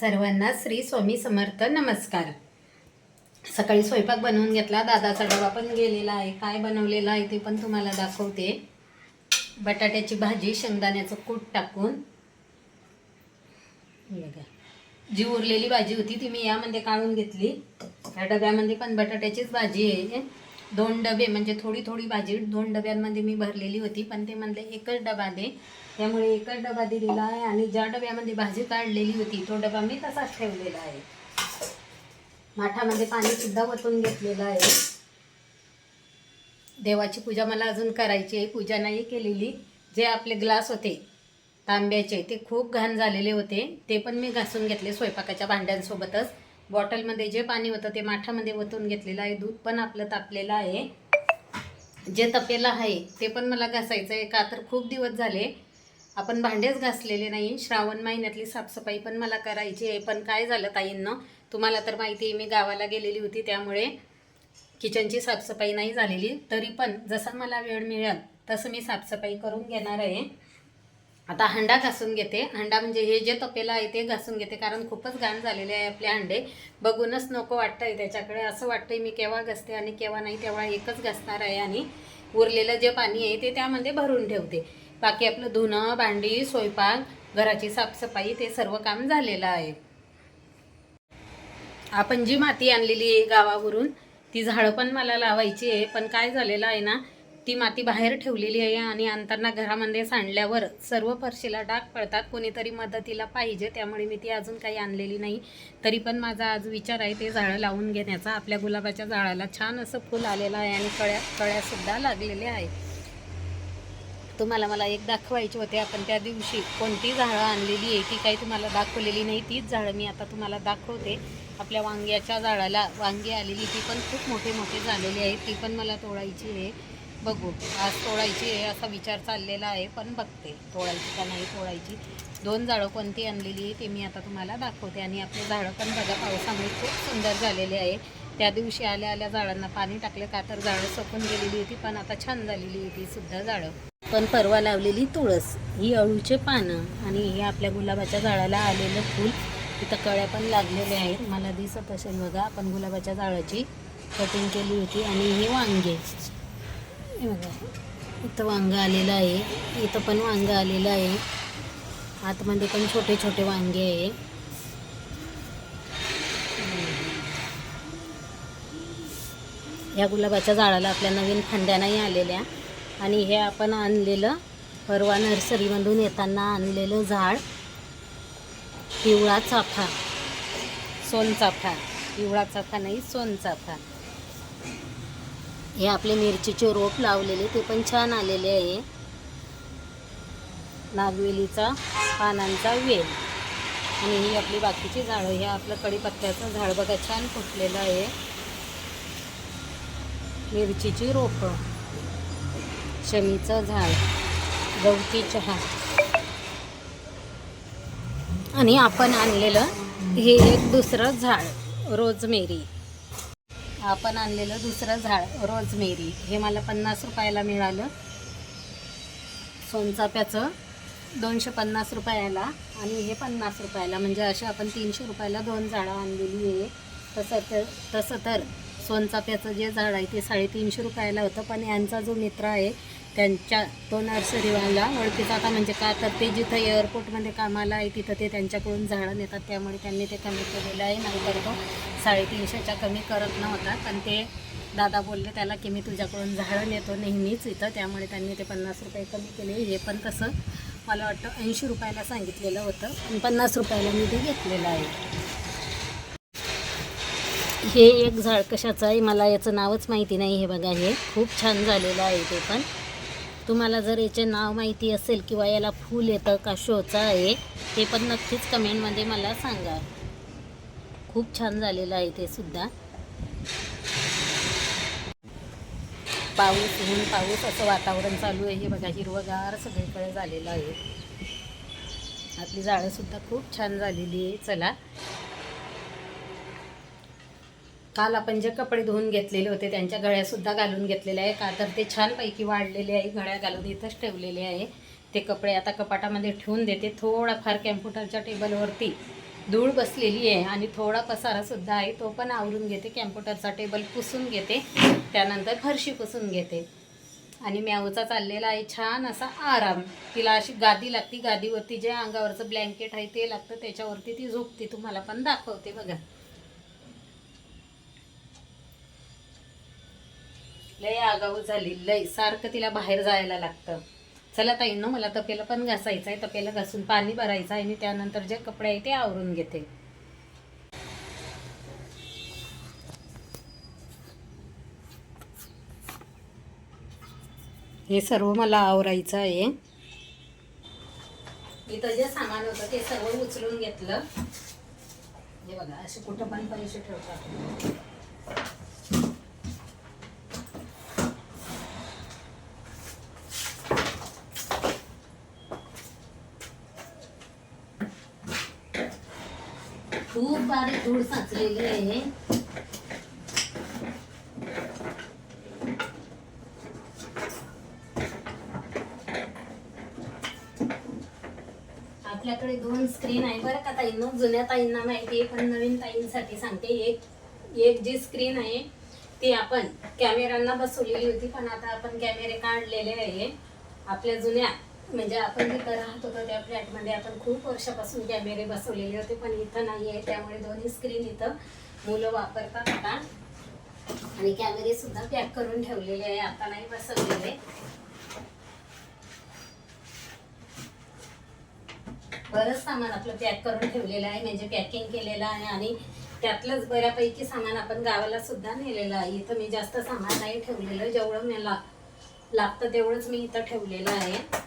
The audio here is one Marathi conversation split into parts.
सर्वांना श्री स्वामी समर्थ नमस्कार। सकाळी स्वयंपाक बनवून घेतला, दादाचा डबा पण गेलेला आहे। काय बनवलेला आहे ते पण तुम्हाला दाखवते। बटाट्याची भाजी शेंगदाण्याचं कूट टाकून, बघा जी उरलेली भाजी होती ती मी यामध्ये काढून घेतली। या डब्यामध्ये पण बटाट्याचीच भाजी आहे। 2 डबे म्हणजे थोडी थोडी भाजी 2 डब्यांमध्ये मी भरलेली होती, पण ते म्हणले एकच डबा दे, त्यामुळे एकच डबा दिलेला आहे। आणि ज्या डब्यामध्ये भाजी काढलेली होती तो डबा मी तसाच ठेवलेला आहे। माठामध्ये पाणी सुद्धा वतून घेतलेलं आहे। देवाची पूजा मला अजून करायची आहे, पूजा नाही केलेली। जे आपले ग्लास होते तांब्याचे ते खूप घाण झालेले होते, ते पण मी घासून घेतले स्वयंपाकाच्या भांड्यांसोबतच। बॉटलमध्ये जे पाणी होतं ते माठामध्ये वतून घेतलेलं आहे। दूध पण आपलं तापलेलं आहे, जे तपेलं आहे ते पण मला घासायचं आहे। का तर खूप दिवस झाले आपण भांडेच घासलेले नाही। श्रावण महिन्यातली साफसफाई पण मला करायची आहे, पण काय झालं ताईंनो, तुम्हाला तर माहिती आहे मी गावाला गेलेली होती, त्यामुळे किचनची साफसफाई नाही झालेली। तरी पण जसा मला वेळ मिळेल तसं मी साफसफाई करून घेणार आहे। आता हंडा घासून घेते। हंडा म्हणजे हे जे तपेलं आहे ते घासून घेते, कारण खूपच घाण झालेले आहे आपले हंडे। बघूनच नको वाटतंय त्याच्याकडे, असं वाटतंय मी केव्हा घासते आणि केव्हा नाही, तेव्हा एकच घासणार आहे। आणि उरलेलं जे पाणी आहे ते त्यामध्ये भरून ठेवते। बाकी आपलं धुणं भांडी स्वयंपाक घराची साफसफाई ते सर्व काम झालेलं आहे। आपण जी माती आणलेली आहे गावावरून ती झाडं पण मला लावायची आहे, पण काय झालेलं आहे ना, ती माती बाहेर ठेवलेली आहे आणि आणताना घरामध्ये सांडल्यावर सर्व फरशीला डाग पडतात। कोणीतरी मदतीला पाहिजे, त्यामुळे मी ती अजून काही आणलेली नाही। तरी पण माझा आज विचार आहे ते झाडं लावून घेण्याचा। आपल्या गुलाबाच्या झाडाला छान असं फुल आलेलं आहे आणि कळ्यासुद्धा लागलेल्या आहे। तुम्हाला मला एक दाखवायचे होते, आपण त्या दिवशी कोणती झाडं आणलेली आहे ती काही तुम्हाला दाखवलेली नाही। तीच झाडं मी आता तुम्हाला दाखवते। आपल्या वांग्याच्या झाडाला वांगी आलेली, ती पण खूप मोठे मोठे झालेली आहे, ती पण मला तोडायची आहे। बघू आज तोडायची आहे असा विचार चाललेला आहे, पण बघते तोडायची का नाही तोडायची। 2 झाडं कोणती आणलेली आहे ते मी आता तुम्हाला दाखवते। आणि आपले झाडं पण बघा पावसामुळे खूप सुंदर झालेले आहे। त्या दिवशी आल्या आल्या झाडांना पाणी टाकले, का तर झाडं सुकून गेलेली होती, पण आता छान झालेली होती सुद्धा झाडं। पण परवा लावलेली तुळस, ही अळूचे पानं, आणि हे आपल्या गुलाबाच्या झाडाला आलेलं फूल। इथं कळ्या पण लागलेल्या आहेत, मला दिसत असेल बघा। आपण गुलाबाच्या झाडाची कटिंग केली होती। आणि हे वांगे, हे बघा इथं वांगं आलेलं आहे, इथं पण वांगं आलेलं आहे, आतमध्ये पण छोटे छोटे वांगे आहे। या गुलाबाच्या झाडाला आपल्या नवीन फांद्या नाही आलेल्या। आणि हे आपण आणलेलं परवा नर्सरीमधून येताना आणलेलं झाड पिवळा चाफा, सोनचाफा, पिवळा चाफा नाही सोनचाफा। हे आपले मिरचीचे रोप लावलेले ते पण छान आलेले आहे। नागवेलीचा पानांचा वेल। आणि ही आपली बाकीची झाडं, हे आपलं कढीपत्त्याचं झाड बघा छान फुटलेलं आहे। मिरचीची रोपं, शमीचं झाड, गवती चहा। आणि आपण आणलेलं हे एक दुसरं झाड रोजमेरी, आपण आणलेलं दुसरं झाड रोजमेरी, हे मला 50 रुपयाला मिळालं। सोनचाफ्याचं 250 रुपयाला आणि हे 50 रुपयाला, म्हणजे असे आपण 300 रुपयाला 2 झाडं आणलेली आहे। तसं तर सोनचाफ्याचं जे झाड आहे ते 350 रुपयाला होतं, पण यांचा जो मित्र आहे त्यांच्या तो नर्सरीवाला ओळखीचा आता, म्हणजे का तर ते जिथं एअरपोर्टमध्ये कामाला आहे तिथं ते त्यांच्याकडून झाडं नेतात, त्यामुळे त्यांनी ते कमी केलेलं आहे। नाहीतर तो 350च्या कमी करत नव्हता, पण ते दादा बोलले त्याला की मी तुझ्याकडून झाडं नेतो नेहमीच इथं, त्यामुळे त्यांनी ते 50 रुपये कमी केले। हे पण तसं मला वाटतं 80 रुपयाला सांगितलेलं होतं, पण 50 रुपयाला मी ते घेतलेलं आहे। हे एक झाड कशाचं आहे मला याचं नावच माहिती नाही। हे बघा हे खूप छान झालेलं आहे ते पण। तुम्हाला जर याचे नाव माहिती असेल किंवा याला फूल येतं का शोचं आहे ते पण नक्कीच कमेंटमध्ये मला सांगा। खूप छान झालेलं आहे ते सुद्धा। पाऊस ऊन पाऊस असं वातावरण चालू आहे। हे बघा हिरवगार सगळीकडे झालेलं आहे। आपली झाडंसुद्धा खूप छान झालेली आहे। चला, काल आपण जे कपडे धुवून घेतलेले होते त्यांच्या गळ्यासुद्धा घालून घेतलेले आहे, का तर ते छानपैकी वाढलेले आहे। गळ्या घालून इथंच ठेवलेले आहे ते कपडे। आता कपाटामध्ये ठेवून देते। थोडाफार कॅम्प्युटरच्या टेबलवरती धूळ बसलेली आहे आणि थोडा पसारा सुद्धा आहे, तो पण आवरून घेते. कॅम्प्युटरचा टेबल पुसून घेते, त्यानंतर फरशी पुसून घेते. आणि म्याऊचा चाललेला आहे छान असा आराम. तिला अशी गादी लागती, गादीवरती जे अंगावरचं ब्लँकेट आहे ते लागतं, त्याच्यावरती ती झोपते. तुम्हाला पण दाखवते बघा. लय आगाऊ झाली, लय सारखं तिला बाहेर जायला लागतं. चला ताईंनो, मला तपेला पण घासायचं आहे. तपेला घासून पाणी भरायचं आहे आणि त्यानंतर जे कपडे आहे ते आवरून घेते. हे सर्व मला आवरायचं आहे. इथं जे सामान होतं ते सर्व उचलून घेतलं. हे बघा, असे कुठं पण पैसे ठेवतात. खूप बारीक धूळ साचलेली आहे. आपल्याकडे 2 स्क्रीन आहे बरं का ताईंनो. जुन्या ताईंना माहिती आहे, पण नवीन ताईंसाठी सांगते. एक जी स्क्रीन आहे ती आपण कॅमेऱ्यांना बसवलेली होती, पण आता आपण कॅमेरे काढलेले आहे. आपल्या जुन्या म्हणजे आपण जिथं राहत होतो त्या फ्लॅटमध्ये आपण खूप वर्षापासून कॅमेरे बसवलेले होते, पण इथं नाही आहे. त्यामुळे दोन्ही स्क्रीन इथं मुलं वापरतात आता. आणि कॅमेरे सुद्धा पॅक करून ठेवलेले आहे, आता नाही बसवलेले. बरंच सामान आपलं पॅक करून ठेवलेलं आहे, म्हणजे पॅकिंग केलेलं आहे. आणि त्यातलंच बऱ्यापैकी सामान आपण गावाला सुद्धा नेलेलं आहे. इथं मी जास्त सामान नाही ठेवलेलं, जेवढं मला लागतं तेवढंच मी इथं ठेवलेलं आहे.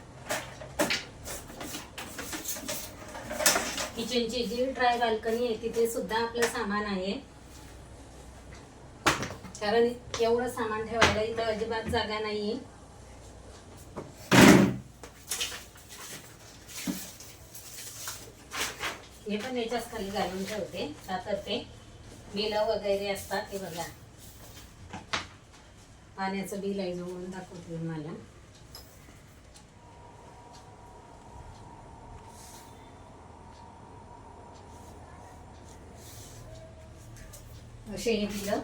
किचनची जी ड्राय बाल्कनी आहे तिथे सुद्धा आपलं सामान आहे, कारण एवढं सामान ठेवायला इथं अजिबात जागा नाही. हे पण याच्याच खाली घालून ठेवते, का तर ते बिलं वगैरे असतात. हे बघा, पाण्याचं बिल आहे, जोडून दाखवते मला. असे हे बिलं.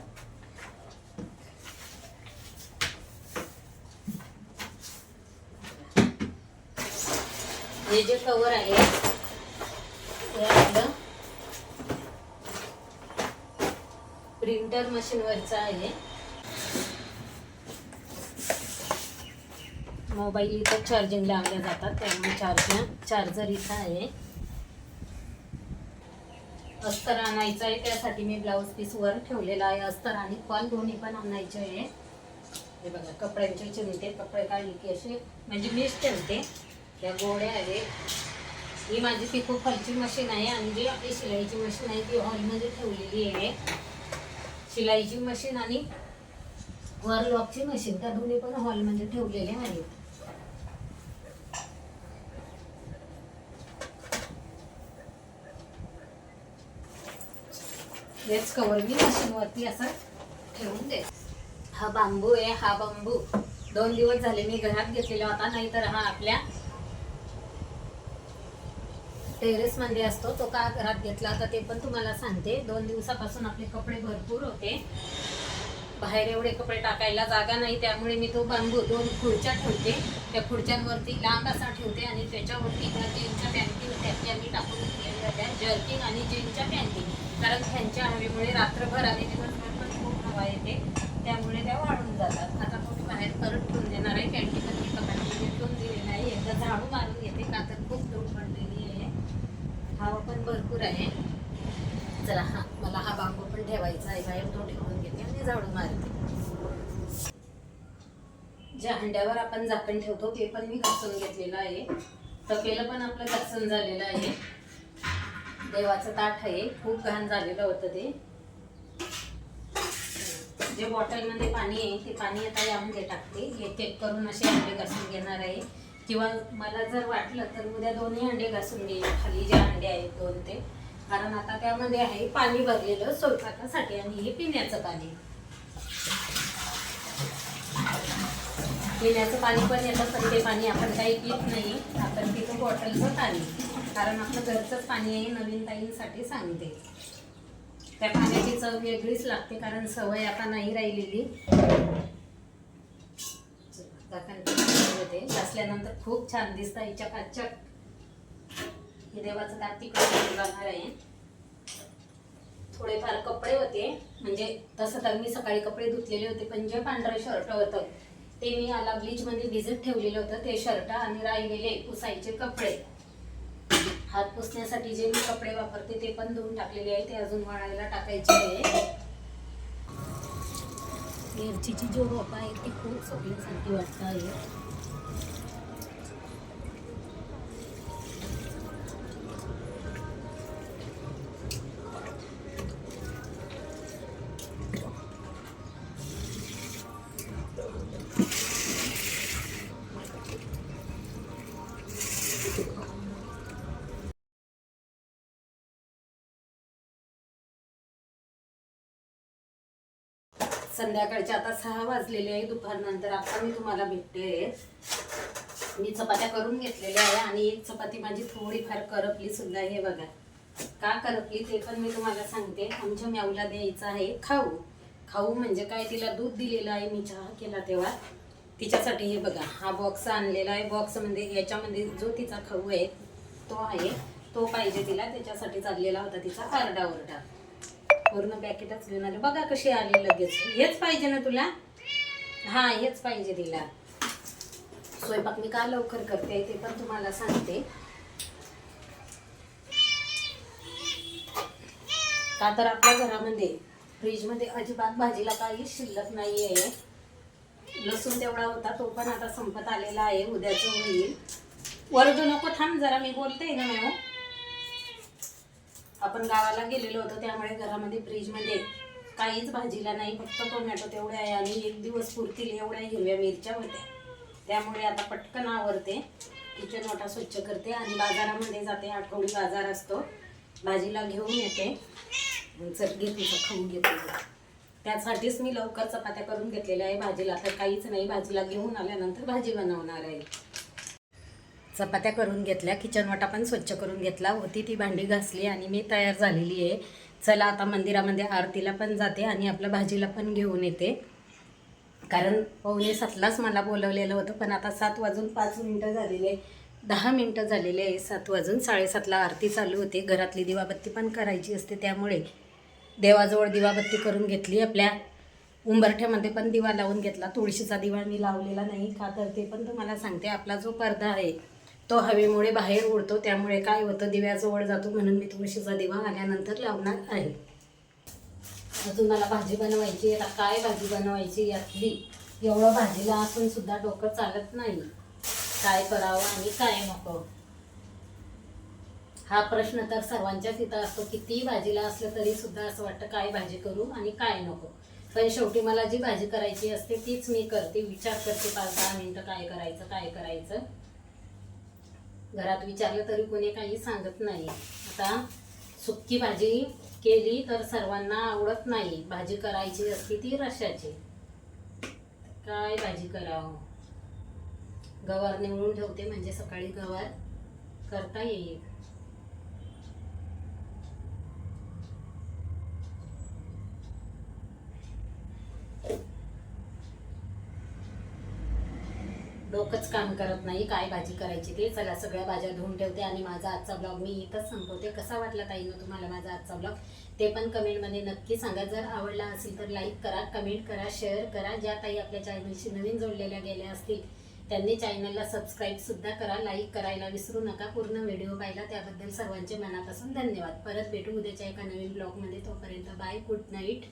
हे जे कवर आहे ते आपलं प्रिंटर मशीनवरचं आहे. मोबाईल इथं चार्जिंग लावल्या जातात, त्यामुळे चार्जर इथं आहे. अस्तर आणायचं आहे, त्यासाठी मी ब्लाऊज पीस वर ठेवलेला आहे. अस्तर आणि फॉल दोन्ही पण आणायचे आहे. हे बघा, कपड्यांचे चिमटे, कपडे काढले की असे म्हणजे मीच ठेवते. त्या गोड्या आहेत. ही माझी पिको फॉलची मशीन आहे आणि जी आपली शिलाईची मशीन आहे ती हॉलमध्ये ठेवलेली आहे. शिलाईची मशीन आणि वर लॉकची मशीन, त्या दोन्ही पण हॉलमध्ये ठेवलेले आहेत. हेच कवर मी मशीनवरती असं ठेवून दे. हा बांबू आहे. हा बांबू 2 दिवस झाले मी घरात घेतलेला होता, नाहीतर हा आपल्या टेरेस मध्ये असतो. तो का घरात घेतला होता ते पण तुम्हाला सांगते. 2 दिवसापासून आपले कपडे भरपूर होते, बाहेर एवढे कपडे टाकायला जागा नाही, त्यामुळे मी तो बांबू 2 खुर्च्या ठेवते. त्या खुर्च्यांवरती लांब असा ठेवते आणि त्याच्यावरती त्या जीनच्या पॅन्टी होत्या त्या मी टाकून घेतलेल्या होत्या, जर्किंग आणि जीनच्या पॅन्टी. कारण फॅनच्या हवेमुळे रात्रभर आणि दिवसभर पण खूप हवा येते, त्यामुळे त्या वाळून जातात. आता तो मी बाहेर परत ठेवून देणार आहे. पॅन्टी पण मी कपाटमध्ये ठेवून दिलेली आहे. एकदा झाडू मारून घेते, का तर खूप धूळ पडलेली आहे, हवा पण भरपूर आहे. चला, मला हा बांबू पण ठेवायचा आहे बाहेर, तो ठेवून घेते आणि झाडू मारते. ज्या हंड्यावर आपण झाकण ठेवतो ते पण मी घासून घेतलेलं आहे. तपेलं पण आपलं घासून झालेलं आहे. देवाचं ताट आहे, खूप घाण झालेलं होतं ते. जे बॉटलमध्ये पाणी आहे ते पाणी आता यामध्ये टाकते. हे चेक करून असे हंडे घासून घेणार आहे, किंवा मला जर वाटलं तर उद्या 2ही हंडे घासून घेईल, खाली जे हंडे आहेत 2 ते. कारण आता त्यामध्ये आहे पाणी भरलेलं स्वयंपाकासाठी आणि हे पिण्याचं पाणी. पिण्याचं पाणी पण येतं, पण ते पाणी आपण काही पित नाही, आपण पितो बॉटलचं पाणी, कारण आपलं घरचंच पाणी आहे. नवीन ताईंसाठी सांगते, त्या पाण्याची चव वेगळीच लागते, कारण सवय आता नाही राहिलेली. घासल्यानंतर खूप छान दिसतं हिच्या काचक. हे देवाचं दात तिकडे जाणार आहे. थोडेफार कपडे होते, म्हणजे तसं तर मी सकाळी कपडे धुतलेले होते, पण जे पांढरं शर्ट होतं ते मी आला ब्लीच मध्ये भिजत ठेवलेलं होतं, ते शर्ट आणि राहिलेले पुसायचे कपडे, हात पुसण्यासाठी जे मी कपडे वापरते ते पण धुवून टाकलेले आहे, ते अजून वाळायला टाकायचे आहे. मिरचीची जो रोप आहे ती खूप सोडल्यासारखी वाटत आहे. संध्याकाळचे आता 6 वाजलेले आहे, दुपारनंतर आता मी तुम्हाला भेटते. मी चपात्या करून घेतलेल्या आहे आणि एक चपाती माझी थोडीफार करपली सुद्धा आहे. बघा का करपली ते पण मी तुम्हाला सांगते. आमच्या म्याऊला द्यायचं आहे खाऊ. खाऊ म्हणजे काय, तिला दूध दिलेलं आहे मी चहा केला तेव्हा, तिच्यासाठी हे बघा हा बॉक्स आणलेला आहे. बॉक्स म्हणजे याच्यामध्ये जो तिचा खाऊ आहे तो आहे, तो पाहिजे तिला, त्याच्यासाठी चाललेला होता तिचा आरडाओरडा. पूर्ण पॅकेटच घेऊन आले. बघा कशी आली लगेच. हेच पाहिजे ना तुला? हा हेच पाहिजे तिला. स्वयंपाक मी का लवकर करते ते पण तुम्हाला सांगते. का तर आपल्या घरामध्ये फ्रीजमध्ये अजिबात भाजीला काही शिल्लक नाही आहे. लसूण तेवढा होता तो पण आता संपत आलेला आहे, उद्याचं होईल. वरडू नको, थांब जरा, मी बोलते ना मॅम. आपण गावाला गेलेलो होतो त्यामुळे घरामध्ये फ्रीजमध्ये काहीच भाजीला नाही, फक्त टोमॅटो तेवढे आहे आणि एक दिवस पुरतील एवढ्या हिरव्या मिरच्या होत्या. त्यामुळे आता पटकन आवरते, किचन ओटा स्वच्छ करते आणि बाजारामध्ये जाते. आठवडी बाजार असतो, भाजीला घेऊन येते. चल घे तुझं खाऊन घेते. त्यासाठीच मी लवकर चपात्या करून घेतलेल्या आहे. भाजीला तर काहीच नाही, भाजीला घेऊन आल्यानंतर भाजी बनवणार आहे. चपात्या करून घेतल्या, किचन वाटा पण स्वच्छ करून घेतला, होती ती भांडी घासली आणि मी तयार झालेली आहे. चला आता मंदिरामध्ये आरतीला पण जाते आणि आपल्या भाजीला पण घेऊन येते, कारण 6:45 मला बोलवलेलं होतं, पण आता 7:05 झालेले, 10 मिनटं झालेले आहे. 7:07 आरती चालू होते. घरातली दिवाबत्ती पण करायची असते, त्यामुळे देवाजवळ दिवाबत्ती करून घेतली. आपल्या उंबरठ्यामध्ये पण दिवा लावून घेतला. तुळशीचा दिवा मी लावलेला नाही, का तर ते पण तुम्हाला सांगते, आपला जो पडदा आहे तो हवेमुळे बाहेर उडतो, त्यामुळे काय होतं दिव्याजवळ जातो, म्हणून मी तुळशीचा दिवा आल्यानंतर लावणार आहे. अजून मला भाजी बनवायची. आता काय भाजी बनवायची यातली, एवढं भाजीला असून सुद्धा डोकं चालत नाही, काय करावं आणि काय नको. हा प्रश्न तर सर्वांच्याच इथं असतो. किती भाजीला असलं तरी सुद्धा असं वाटतं काय भाजी करू आणि काय नको. पण शेवटी मला जी भाजी करायची असते तीच मी करते. विचार करते 5-10 मिनटं काय करायचं काय करायचं. घरात विचारलं तरी कोणी काही सांगत नाही. आता सुक्की भाजी केली तर सर्वांना आवडत नाही, भाजी करायची असते ती रश्याची. काय भाजी करावं. गवार निवडून ठेवते म्हणजे सकाळी गवार करता येईल. डोकंच काम करत नाही काय भाजी करायची ते. चला सगळ्या भाज्या धुवून ठेवते आणि माझा आजचा ब्लॉग मी इथंच संपवते. कसा वाटला ताईंनो तुम्हाला माझा आजचा ब्लॉग ते पण कमेंटमध्ये नक्की सांगा. जर आवडला असेल तर लाईक करा, कमेंट करा, शेअर करा. ज्या ताई आपल्या चॅनलशी नवीन जोडलेल्या गेल्या असतील त्यांनी चॅनलला सबस्क्राईब सुद्धा करा. लाईक करायला विसरू नका. पूर्ण व्हिडिओ पाहिला त्याबद्दल सर्वांचे मनापासून धन्यवाद. परत भेटू उद्याच्या एका नवीन ब्लॉगमध्ये. तोपर्यंत बाय, गुड नाईट.